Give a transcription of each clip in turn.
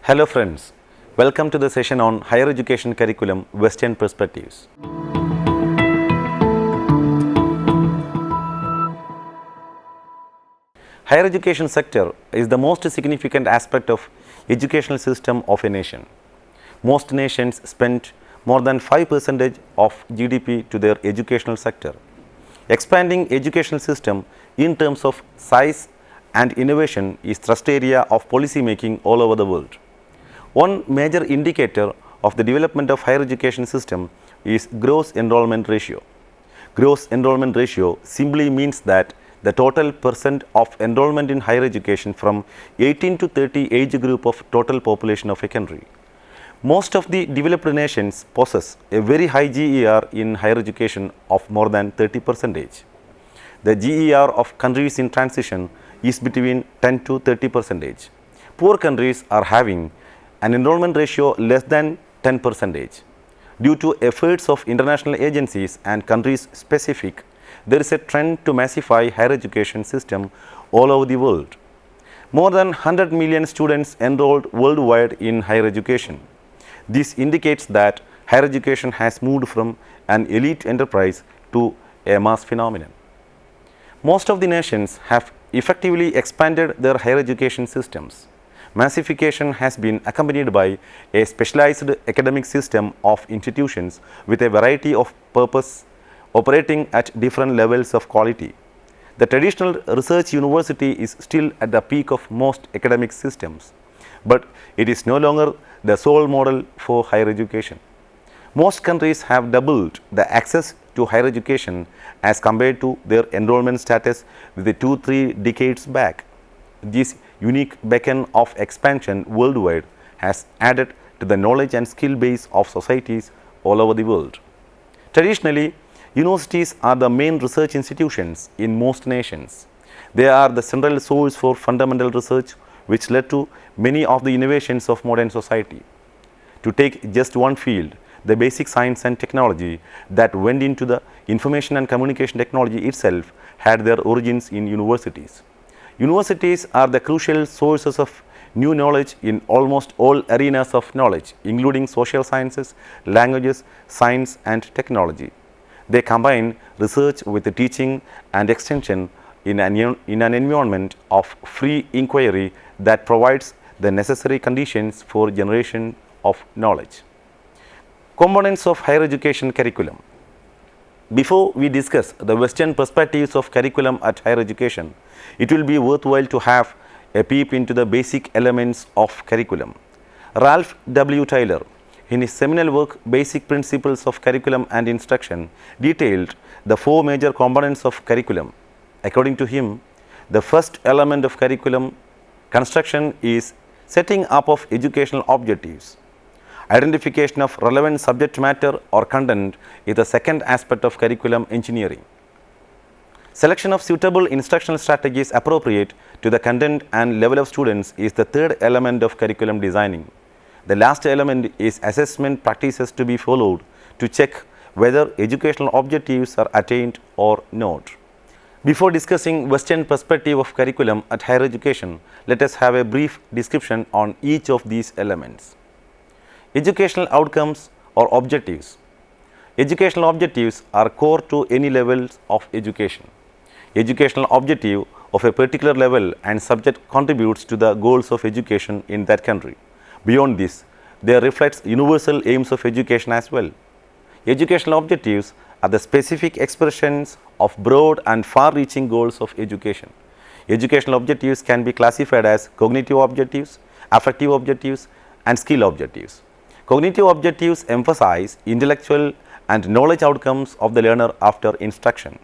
Hello friends, welcome to the session on Higher Education Curriculum Western Perspectives. Higher education sector is the most significant aspect of educational system of a nation. Most nations spend more than 5% of GDP to their educational sector. Expanding educational system in terms of size and innovation is thrust area of policy making all over the world. One major indicator of the development of higher education system is gross enrollment ratio. Gross enrollment ratio simply means that the total percent of enrollment in higher education from 18 to 30 age group of total population of a country. Most of the developed nations possess a very high GER in higher education of more than 30%. The GER of countries in transition is between 10 to 30%. Poor countries are having an enrollment ratio less than 10%. Due to efforts of international agencies and countries specific, there is a trend to massify higher education system all over the world. More than 100 million students enrolled worldwide in higher education. This indicates that higher education has moved from an elite enterprise to a mass phenomenon. Most of the nations have effectively expanded their higher education systems. Massification has been accompanied by a specialized academic system of institutions with a variety of purpose operating at different levels of quality. The traditional research university is still at the peak of most academic systems, but it is no longer the sole model for higher education. Most countries have doubled the access to higher education as compared to their enrollment status with the 2-3 decades back. This unique beacon of expansion worldwide has added to the knowledge and skill base of societies all over the world. Traditionally, universities are the main research institutions in most nations. They are the central source for fundamental research which led to many of the innovations of modern society. To take just one field, the basic science and technology that went into the information and communication technology itself had their origins in universities. Universities are the crucial sources of new knowledge in almost all arenas of knowledge, including social sciences, languages, science and technology. They combine research with the teaching and extension in an environment of free inquiry that provides the necessary conditions for generation of knowledge. Components of higher education curriculum. Before we discuss the Western perspectives of curriculum at higher education, it will be worthwhile to have a peep into the basic elements of curriculum. Ralph W. Taylor, in his seminal work Basic Principles of Curriculum and Instruction, detailed the 4 major components of curriculum. According to him, the first element of curriculum construction is setting up of educational objectives. Identification of relevant subject matter or content is the second aspect of curriculum engineering. Selection of suitable instructional strategies appropriate to the content and level of students is the third element of curriculum designing. The last element is assessment practices to be followed to check whether educational objectives are attained or not. Before discussing Western perspective of curriculum at higher education, let us have a brief description on each of these elements. Educational outcomes or objectives. Educational objectives are core to any levels of education. Educational objective of a particular level and subject contributes to the goals of education in that country. Beyond this, there reflects universal aims of education as well. Educational objectives are the specific expressions of broad and far-reaching goals of education. Educational objectives can be classified as cognitive objectives, affective objectives, and skill objectives. Cognitive objectives emphasize intellectual and knowledge outcomes of the learner after instruction.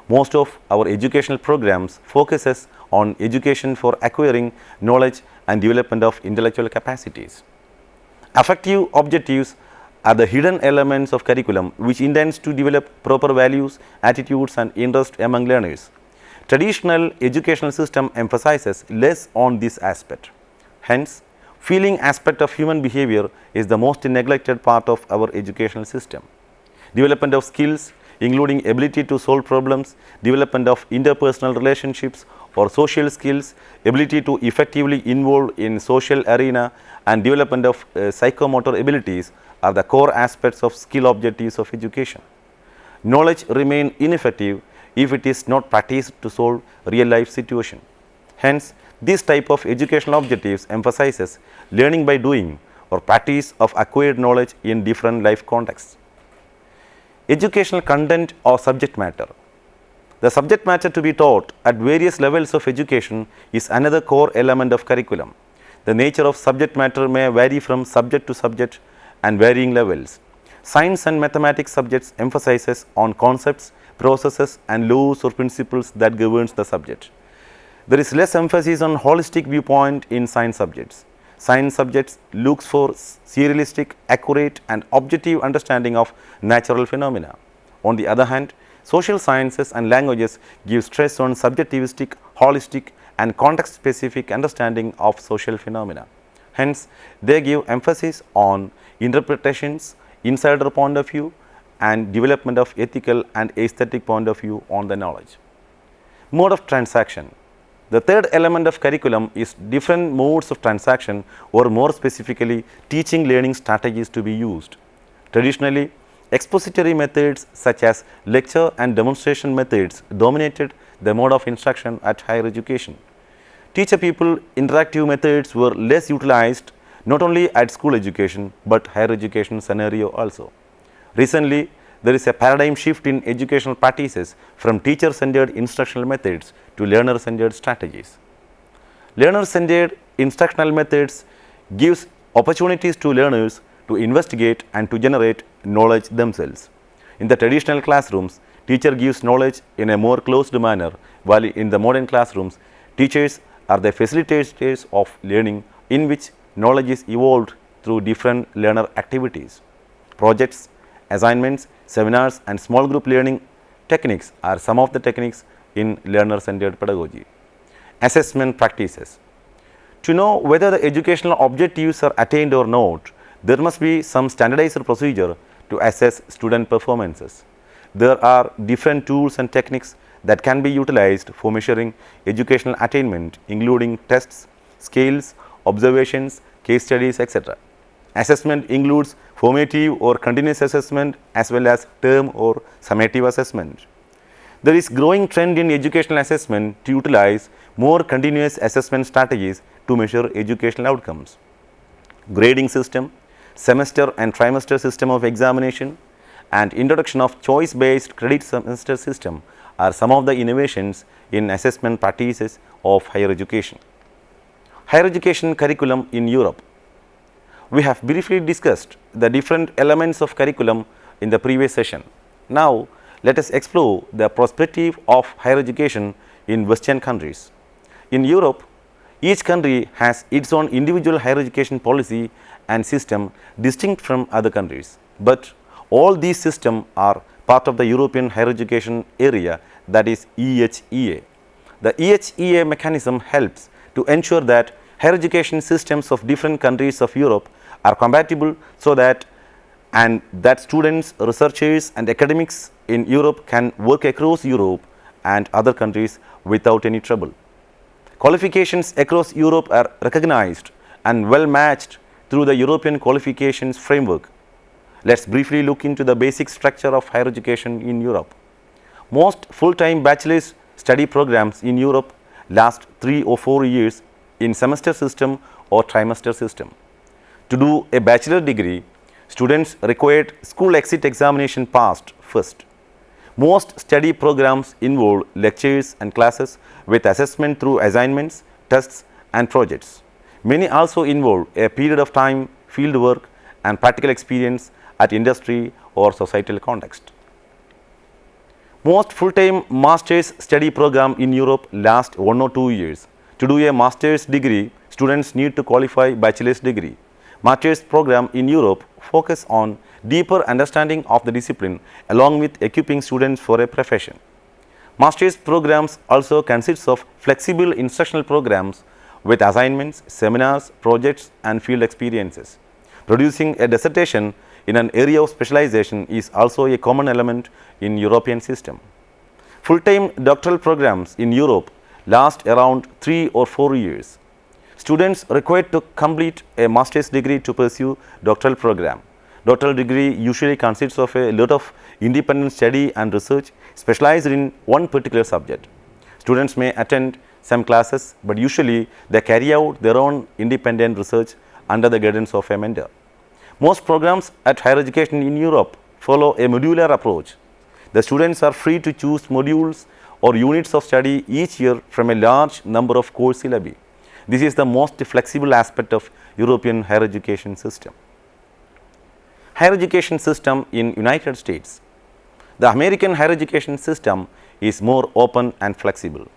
Most of our educational programs focuses on education for acquiring knowledge and development of intellectual capacities. Affective objectives are the hidden elements of curriculum which intends to develop proper values, attitudes and interest among learners. Traditional educational system emphasizes less on this aspect. Hence, feeling aspect of human behavior is the most neglected part of our educational system. Development of skills including ability to solve problems, development of interpersonal relationships or social skills, ability to effectively involve in social arena and development of psychomotor abilities are the core aspects of skill objectives of education. Knowledge remains ineffective if it is not practiced to solve real life situations. Hence, this type of educational objectives emphasizes learning by doing or practice of acquired knowledge in different life contexts. Educational content or subject matter. The subject matter to be taught at various levels of education is another core element of curriculum. The nature of subject matter may vary from subject to subject and varying levels. Science and mathematics subjects emphasizes on concepts, processes and laws or principles that governs the subject. There is less emphasis on holistic viewpoint in science subjects. Science subjects looks for serialistic, accurate and objective understanding of natural phenomena. On the other hand, social sciences and languages give stress on subjectivistic, holistic and context-specific understanding of social phenomena. Hence, they give emphasis on interpretations, insider point of view and development of ethical and aesthetic point of view on the knowledge. Mode of transaction. The third element of curriculum is different modes of transaction or more specifically teaching learning strategies to be used. Traditionally, expository methods such as lecture and demonstration methods dominated the mode of instruction at higher education. Teacher people interactive methods were less utilized not only at school education but higher education scenario also. Recently, there is a paradigm shift in educational practices from teacher-centered instructional methods to learner-centered strategies. Learner-centered instructional methods gives opportunities to learners to investigate and to generate knowledge themselves. In the traditional classrooms, teacher gives knowledge in a more closed manner, while in the modern classrooms, teachers are the facilitators of learning in which knowledge is evolved through different learner activities. Projects, assignments, seminars and small group learning techniques are some of the techniques in learner-centered pedagogy. Assessment practices. To know whether the educational objectives are attained or not, there must be some standardized procedure to assess student performances. There are different tools and techniques that can be utilized for measuring educational attainment, including tests, scales, observations, case studies, etc. Assessment includes formative or continuous assessment as well as term or summative assessment. There is growing trend in educational assessment to utilize more continuous assessment strategies to measure educational outcomes. Grading system, semester and trimester system of examination and introduction of choice-based credit semester system are some of the innovations in assessment practices of higher education. Higher education curriculum in Europe. We have briefly discussed the different elements of curriculum in the previous session. Now, let us explore the perspective of higher education in Western countries. In Europe, each country has its own individual higher education policy and system distinct from other countries. But all these systems are part of the European higher education area, that is EHEA. The EHEA mechanism helps to ensure that higher education systems of different countries of Europe are compatible so that students, researchers and academics in Europe can work across Europe and other countries without any trouble. Qualifications across Europe are recognized and well matched through the European qualifications framework. Let's briefly look into the basic structure of higher education in Europe. Most full-time bachelor's study programs in Europe last 3 or 4 years in semester system or trimester system. To do a bachelor degree, students required school exit examination passed first. Most study programs involve lectures and classes with assessment through assignments, tests and projects. Many also involve a period of time, field work and practical experience at industry or societal context. Most full-time master's study program in Europe last 1 or 2 years. To do a master's degree, students need to qualify bachelor's degree. Master's program in Europe focus on deeper understanding of the discipline along with equipping students for a profession. Master's programs also consist of flexible instructional programs with assignments, seminars, projects and field experiences. Producing a dissertation in an area of specialization is also a common element in European system. Full-time doctoral programs in Europe last around 3 or 4 years. Students required to complete a master's degree to pursue doctoral program. Doctoral degree usually consists of a lot of independent study and research specialized in one particular subject. Students may attend some classes, but usually they carry out their own independent research under the guidance of a mentor. Most programs at higher education in Europe follow a modular approach. The students are free to choose modules or units of study each year from a large number of course syllabi. This is the most flexible aspect of European higher education system. Higher education system in United States. The American higher education system is more open and flexible.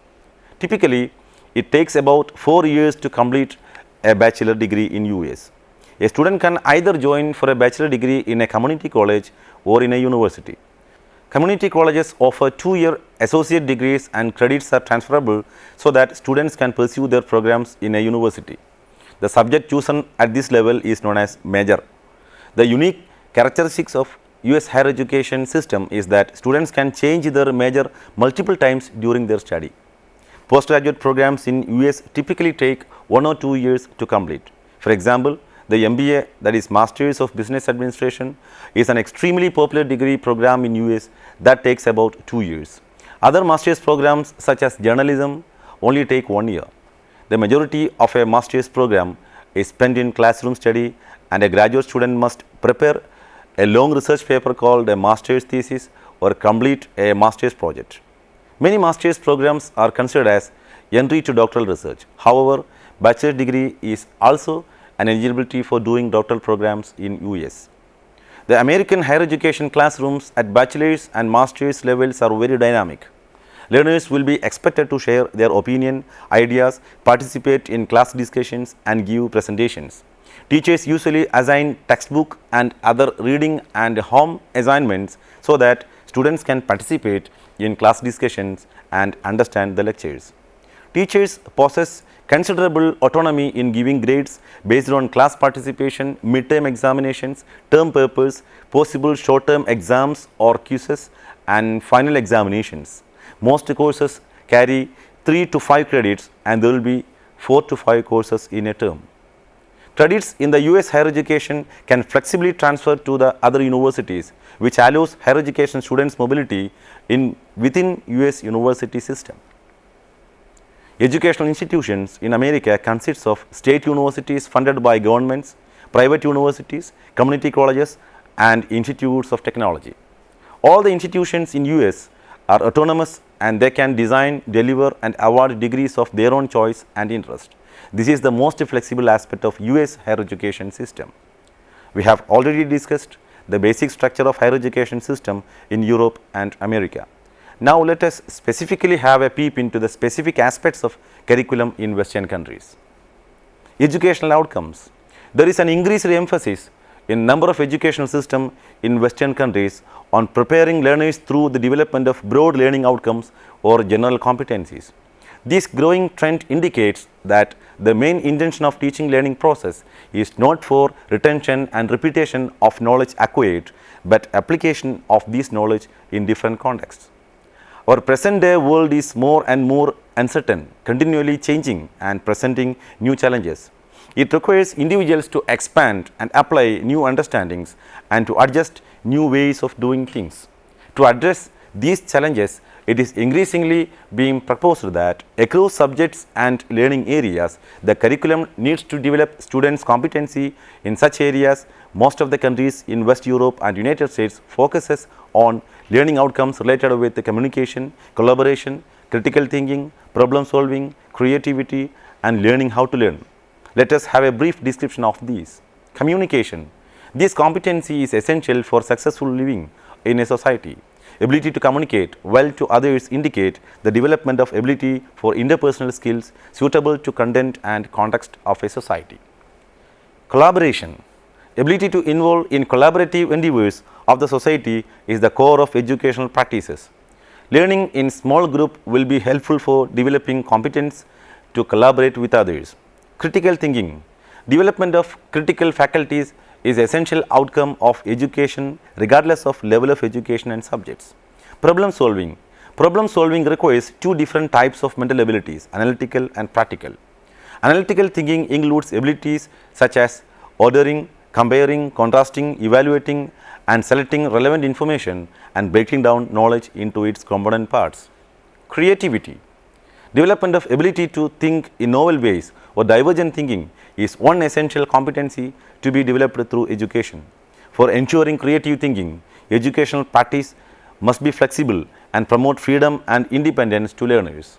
Typically, it takes about 4 years to complete a bachelor degree in US. A student can either join for a bachelor degree in a community college or in a university. Community colleges offer 2-year associate degrees and credits are transferable so that students can pursue their programs in a university. The subject chosen at this level is known as major. The unique characteristics of US higher education system is that students can change their major multiple times during their study. Postgraduate programs in US typically take 1 or 2 years to complete. For example, the MBA, that is Masters of Business Administration, is an extremely popular degree program in US that takes about 2 years. Other master's programs such as journalism only take 1 year. The majority of a master's program is spent in classroom study, and a graduate student must prepare a long research paper called a master's thesis or complete a master's project. Many master's programs are considered as entry to doctoral research. However, bachelor degree is also an eligibility for doing doctoral programs in US. The American higher education classrooms at bachelor's and master's levels are very dynamic. Learners will be expected to share their opinion, ideas, participate in class discussions, and give presentations. Teachers usually assign textbook and other reading and home assignments so that students can participate in class discussions and understand the lectures. Teachers possess considerable autonomy in giving grades based on class participation, midterm examinations, term papers, possible short-term exams or quizzes, and final examinations. Most courses carry 3 to 5 credits, and there will be 4 to 5 courses in a term. Credits in the US higher education can flexibly transfer to the other universities, which allows higher education students mobility within US university system. Educational institutions in America consists of state universities funded by governments, private universities, community colleges, and institutes of technology. All the institutions in US are autonomous, and they can design, deliver, and award degrees of their own choice and interest. This is the most flexible aspect of US higher education system. We have already discussed the basic structure of higher education system in Europe and America. Now let us specifically have a peep into the specific aspects of curriculum in Western countries. Educational outcomes. There is an increased emphasis in number of educational systems in Western countries on preparing learners through the development of broad learning outcomes or general competencies. This growing trend indicates that the main intention of teaching learning process is not for retention and repetition of knowledge acquired, but application of this knowledge in different contexts. Our present day world is more and more uncertain, continually changing and presenting new challenges. It requires individuals to expand and apply new understandings and to adjust new ways of doing things. To address these challenges, it is increasingly being proposed that across subjects and learning areas, the curriculum needs to develop students' competency in such areas. Most of the countries in West Europe and United States focuses on learning outcomes related with the communication, collaboration, critical thinking, problem solving, creativity, and learning how to learn. Let us have a brief description of these. Communication. This competency is essential for successful living in a society. Ability to communicate well to others indicate the development of ability for interpersonal skills suitable to content and context of a society. Collaboration. Ability to involve in collaborative endeavors of the society is the core of educational practices. Learning in small group will be helpful for developing competence to collaborate with others. Critical thinking. Development of critical faculties is essential outcome of education regardless of level of education and subjects. Problem solving. Problem solving requires two different types of mental abilities, analytical and practical. Analytical thinking includes abilities such as ordering, comparing, contrasting, evaluating, and selecting relevant information and breaking down knowledge into its component parts. Creativity. Development of ability to think in novel ways or divergent thinking is one essential competency to be developed through education. For ensuring creative thinking, educational practice must be flexible and promote freedom and independence to learners.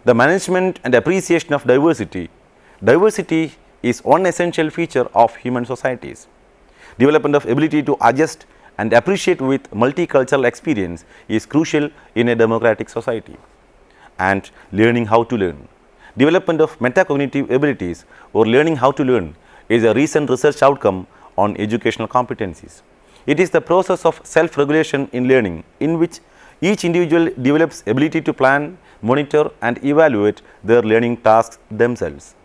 The management and appreciation of diversity. Diversity is one essential feature of human societies. Development of ability to adjust and appreciate with multicultural experience is crucial in a democratic society. And learning how to learn. Development of metacognitive abilities or learning how to learn is a recent research outcome on educational competencies. It is the process of self-regulation in learning in which each individual develops ability to plan, monitor and evaluate their learning tasks themselves.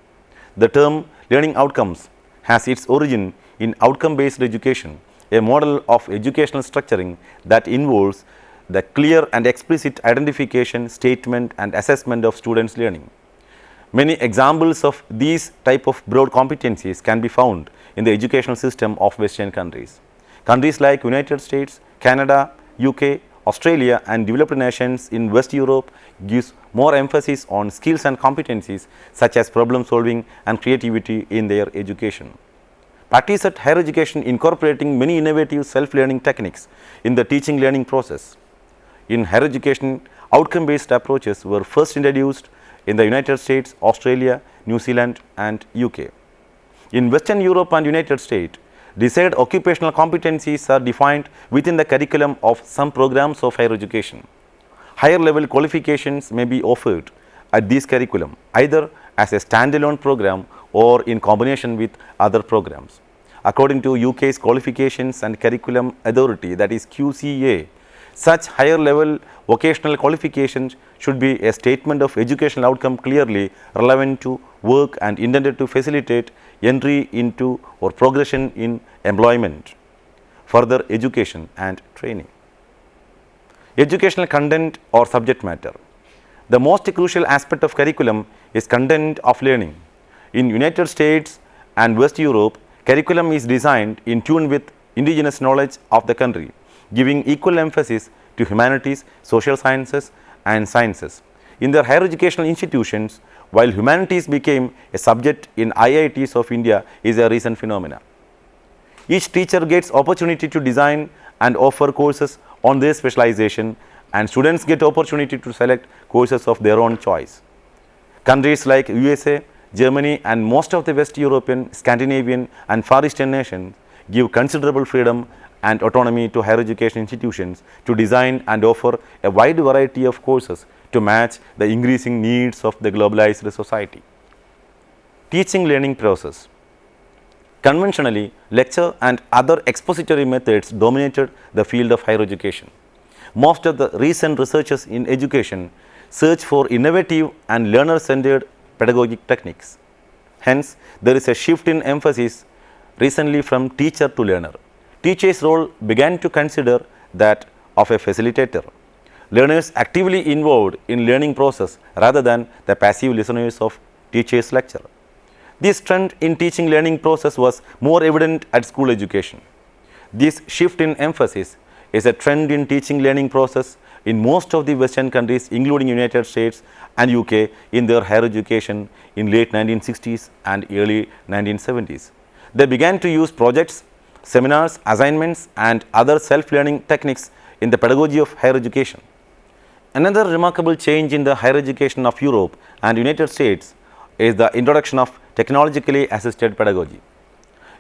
The term learning outcomes has its origin in outcome-based education, a model of educational structuring that involves the clear and explicit identification, statement and assessment of students' learning. Many examples of these type of broad competencies can be found in the educational system of Western countries. Countries like United States, Canada, UK, Australia and developed nations in West Europe gives more emphasis on skills and competencies such as problem solving and creativity in their education. Practice at higher education incorporating many innovative self-learning techniques in the teaching learning process. In higher education, outcome-based approaches were first introduced in the United States, Australia, New Zealand and UK. In Western Europe and United States, desired occupational competencies are defined within the curriculum of some programs of higher education. Higher level qualifications may be offered at this curriculum either as a standalone program or in combination with other programs. According to UK's Qualifications and Curriculum Authority, that is QCA, such higher level vocational qualifications should be a statement of educational outcome clearly relevant to work and intended to facilitate entry into or progression in employment, further education and training. Educational content or subject matter. The most crucial aspect of curriculum is content of learning. In United States and West Europe, curriculum is designed in tune with indigenous knowledge of the country, giving equal emphasis to humanities, social sciences and sciences. In their higher educational institutions, while humanities became a subject in IITs of India is a recent phenomenon. Each teacher gets opportunity to design and offer courses on their specialization and students get opportunity to select courses of their own choice. Countries like USA, Germany and most of the West European, Scandinavian and Far Eastern nations give considerable freedom and autonomy to higher education institutions to design and offer a wide variety of courses to match the increasing needs of the globalized society. Teaching learning process. Conventionally, lecture and other expository methods dominated the field of higher education. Most of the recent researchers in education search for innovative and learner-centered pedagogic techniques. Hence, there is a shift in emphasis recently from teacher to learner. Teacher's role began to consider that of a facilitator. Learners actively involved in learning process rather than the passive listeners of teacher's lecture. This trend in teaching learning process was more evident at school education. This shift in emphasis is a trend in teaching learning process in most of the Western countries including United States and UK in their higher education in late 1960s and early 1970s. They began to use projects, seminars, assignments and other self-learning techniques in the pedagogy of higher education. Another remarkable change in the higher education of Europe and United States is the introduction of technologically assisted pedagogy.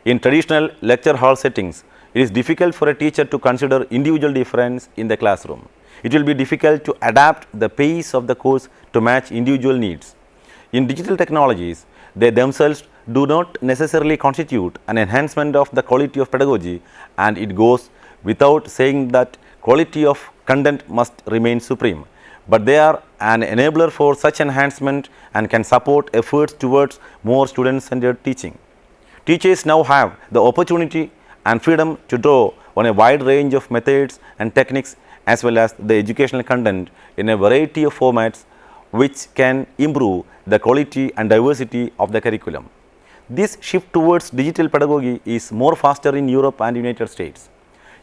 In traditional lecture hall settings, it is difficult for a teacher to consider individual difference in the classroom. It will be difficult to adapt the pace of the course to match individual needs. In digital technologies, they themselves do not necessarily constitute an enhancement of the quality of pedagogy, and it goes without saying that quality of content must remain supreme, but they are an enabler for such enhancement and can support efforts towards more student-centered teaching. Teachers now have the opportunity and freedom to draw on a wide range of methods and techniques as well as the educational content in a variety of formats which can improve the quality and diversity of the curriculum. This shift towards digital pedagogy is more faster in Europe and United States.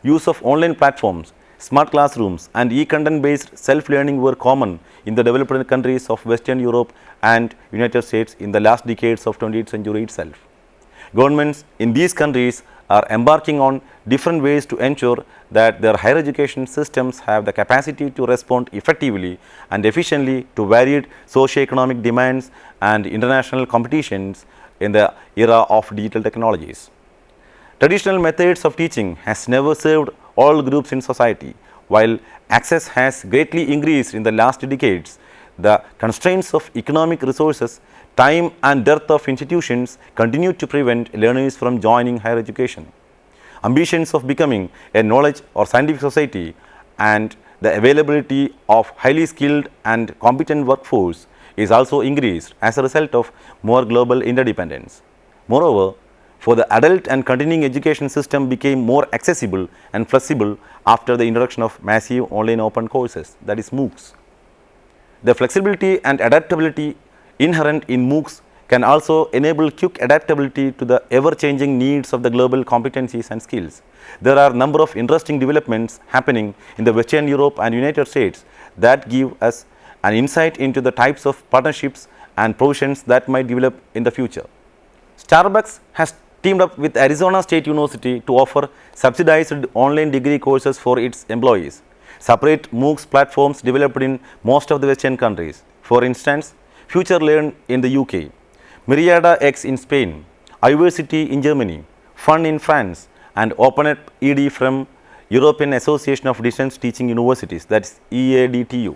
Use of online platforms, smart classrooms and e-content based self-learning were common in the developed countries of Western Europe and United States in the last decades of 20th century itself. Governments in these countries are embarking on different ways to ensure that their higher education systems have the capacity to respond effectively and efficiently to varied socio-economic demands and international competitions in the era of digital technologies. Traditional methods of teaching has never served all groups in society. While access has greatly increased in the last decades, the constraints of economic resources, time and dearth of institutions continue to prevent learners from joining higher education. Ambitions of becoming a knowledge or scientific society and the availability of highly skilled and competent workforce is also increased as a result of more global interdependence. Moreover, for the adult and continuing education system became more accessible and flexible after the introduction of massive online open courses, that is MOOCs. The flexibility and adaptability inherent in MOOCs can also enable quick adaptability to the ever-changing needs of the global competencies and skills. There are a number of interesting developments happening in the Western Europe and United States that give us an insight into the types of partnerships and provisions that might develop in the future. Starbucks has teamed up with Arizona State University to offer subsidized online degree courses for its employees. Separate MOOCs platforms developed in most of the Western countries. For instance, FutureLearn in the UK, Myriada X in Spain, iVersity in Germany, Fun in France, and OpenEd ED from European Association of Distance Teaching Universities, that is EADTU.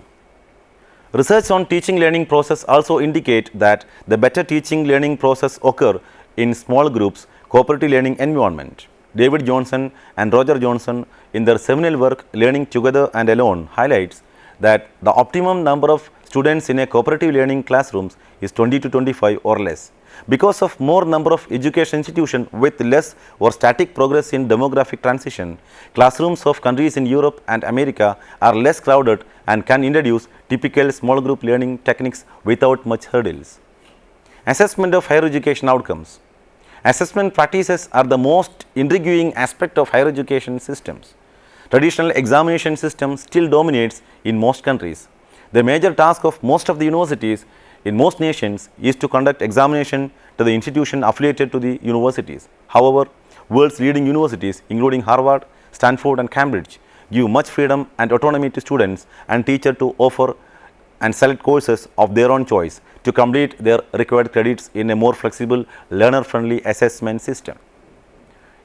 Research on teaching learning process also indicate that the better teaching learning process occur in small groups, cooperative learning environment. David Johnson and Roger Johnson in their seminal work Learning Together and Alone highlights that the optimum number of students in a cooperative learning classrooms is 20 to 25 or less. Because of more number of education institutions with less or static progress in demographic transition, classrooms of countries in Europe and America are less crowded and can introduce typical small group learning techniques without much hurdles. Assessment of higher education outcomes. Assessment practices are the most intriguing aspect of higher education systems. Traditional examination system still dominates in most countries. The major task of most of the universities in most nations is to conduct examination to the institution affiliated to the universities. However, world's leading universities including Harvard, Stanford and Cambridge give much freedom and autonomy to students and teachers to offer and select courses of their own choice to complete their required credits in a more flexible, learner-friendly assessment system.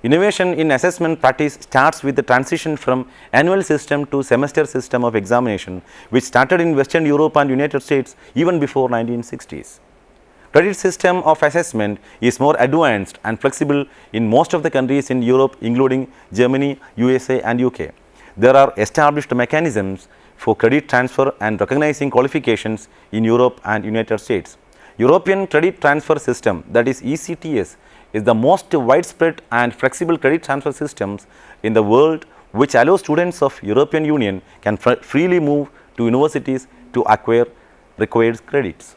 Innovation in assessment practice starts with the transition from annual system to semester system of examination, which started in Western Europe and United States even before 1960s. Credit system of assessment is more advanced and flexible in most of the countries in Europe, including Germany, USA and UK. There are established mechanisms for credit transfer and recognizing qualifications in Europe and United States. European Credit Transfer System, that is ECTS, is the most widespread and flexible credit transfer systems in the world, which allows students of European Union can freely move to universities to acquire required credits.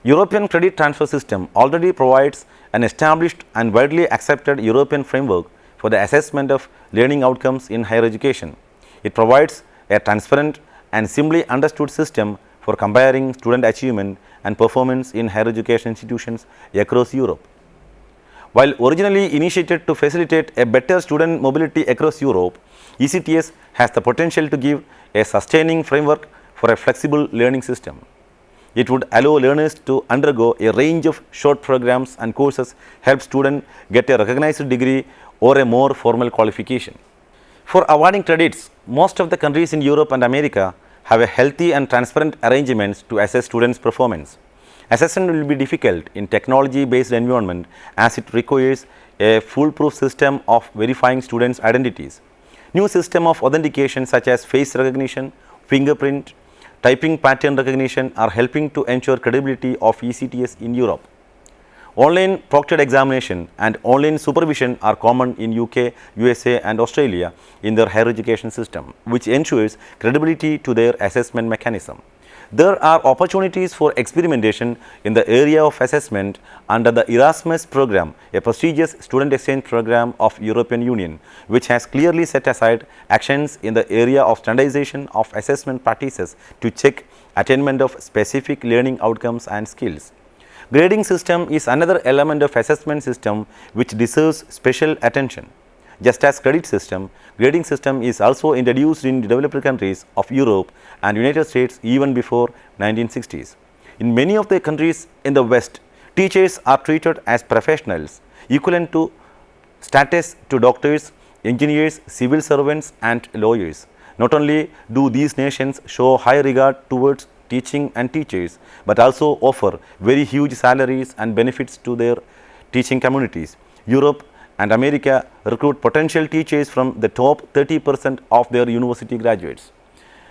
European Credit Transfer System already provides an established and widely accepted European framework for the assessment of learning outcomes in higher education. It provides a transparent and simply understood system for comparing student achievement and performance in higher education institutions across Europe. While originally initiated to facilitate a better student mobility across Europe, ECTS has the potential to give a sustaining framework for a flexible learning system. It would allow learners to undergo a range of short programs and courses, help students get a recognized degree or a more formal qualification. For awarding credits, most of the countries in Europe and America have a healthy and transparent arrangements to assess students' performance. Assessment will be difficult in technology-based environment as it requires a foolproof system of verifying students' identities. New system of authentication such as face recognition, fingerprint, typing pattern recognition are helping to ensure credibility of ECTS in Europe. Online proctored examination and online supervision are common in UK, USA and Australia in their higher education system, which ensures credibility to their assessment mechanism. There are opportunities for experimentation in the area of assessment under the Erasmus program, a prestigious student exchange program of European Union, which has clearly set aside actions in the area of standardization of assessment practices to check attainment of specific learning outcomes and skills. Grading system is another element of assessment system which deserves special attention. Just as credit system, grading system is also introduced in developed countries of Europe and United States even before 1960s. In many of the countries in the West, teachers are treated as professionals equivalent to status to doctors, engineers, civil servants and lawyers. Not only do these nations show high regard towards teaching and teachers, but also offer very huge salaries and benefits to their teaching communities. Europe and America recruit potential teachers from the top 30% of their university graduates.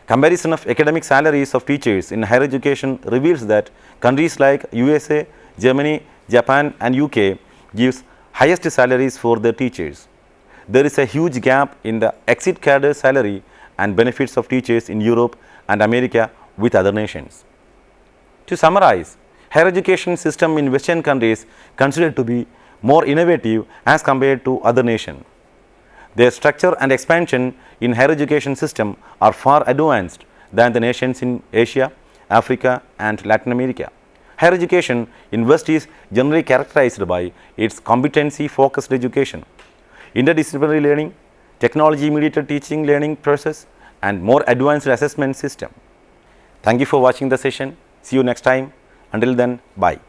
Comparison of academic salaries of teachers in higher education reveals that countries like USA, Germany, Japan and UK gives highest salaries for their teachers. There is a huge gap in the exit cadre salary and benefits of teachers in Europe and America with other nations. To summarize, higher education system in Western countries considered to be more innovative as compared to other nations. Their structure and expansion in higher education system are far advanced than the nations in Asia, Africa and Latin America. Higher education in West is generally characterized by its competency-focused education, interdisciplinary learning, technology-mediated teaching learning process and more advanced assessment system. Thank you for watching the session. See you next time. Until then, bye.